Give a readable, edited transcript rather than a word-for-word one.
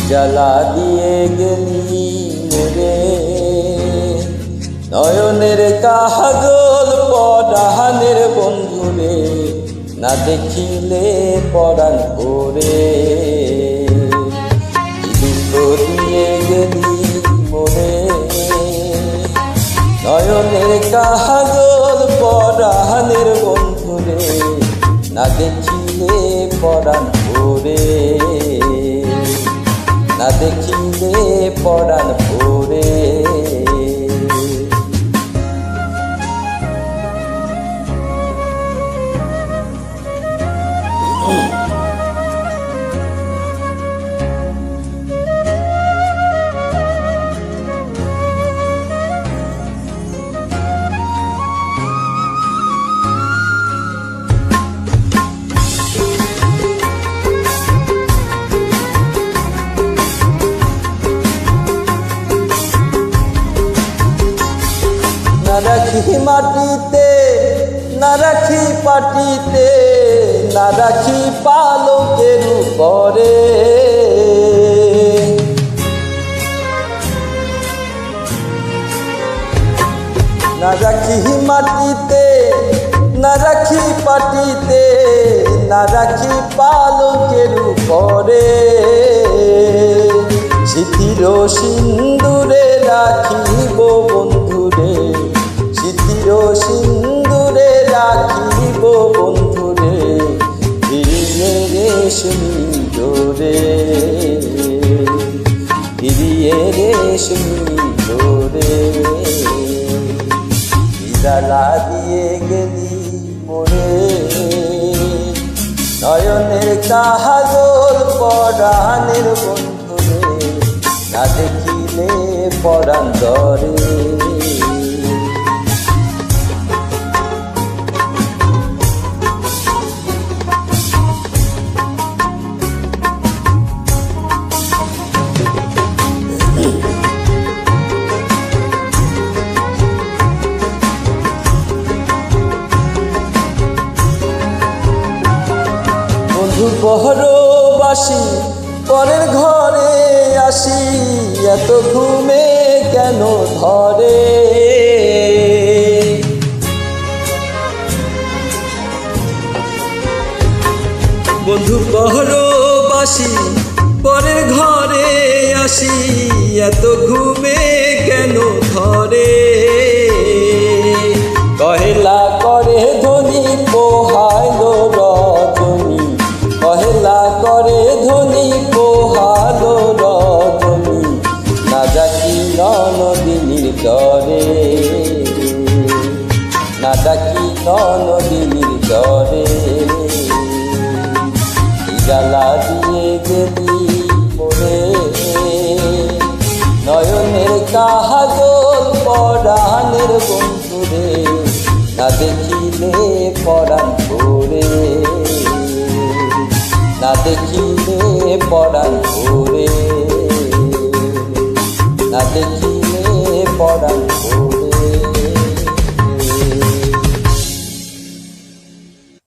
জ্বালা দিয়ে গেলি রে নয়নের কাজল পরাণের বন্ধুরে, না দেখিলে পরাণ ওরে। দুঃখ দিয়ে গেলি মোরে নয়নের কাজল পরাণের বন্ধুরে, না দেখিলে পরাণ ওরে, না দেখিলে পরাণ ভোরে। না রাখি মাটিতে, না রাখি পাটিতে, না রাখি পালকের উপরে। না রাখি মাটিতে, না রাখি পাটিতে, না রাখি পালকের উপরে। স্মৃতির সিন্দুরে রাখিব বন্ধুরে, স্মৃতির সিন্দুরে রাখিব বন্ধুরে, ফিরিয়ে রেশমি জোরে, ফিরিয়ে রেশমি জোরে। জ্বালা দিয়ে গেলি মোরে নয়নের কাজল পরাণের বন্ধুরে, না দেখিলে পরাণ ধরে। বন্ধু পরবাসী পরের ঘরে আসি, এত ঘুমে কেন ধরে। বন্ধু পরবাসী পরের ঘরে আসি, এত ঘুমে কেন ধরে। কহেলা করে ধনী পোহাইল রজনী, কহেলা করে ধনী পোহাল রজনী, না ডাকি নদিনীর তরে, না ডাকি নদিনীর তরে। জ্বালা দিয়ে গেলি মোরে নয়নের কাজল পরাণের বন্ধুরে, না দেখিলে পরাণ ভোরে, না দেখিলে পরাণ ভোরে, না দেখিলে পরাণ ভোরে।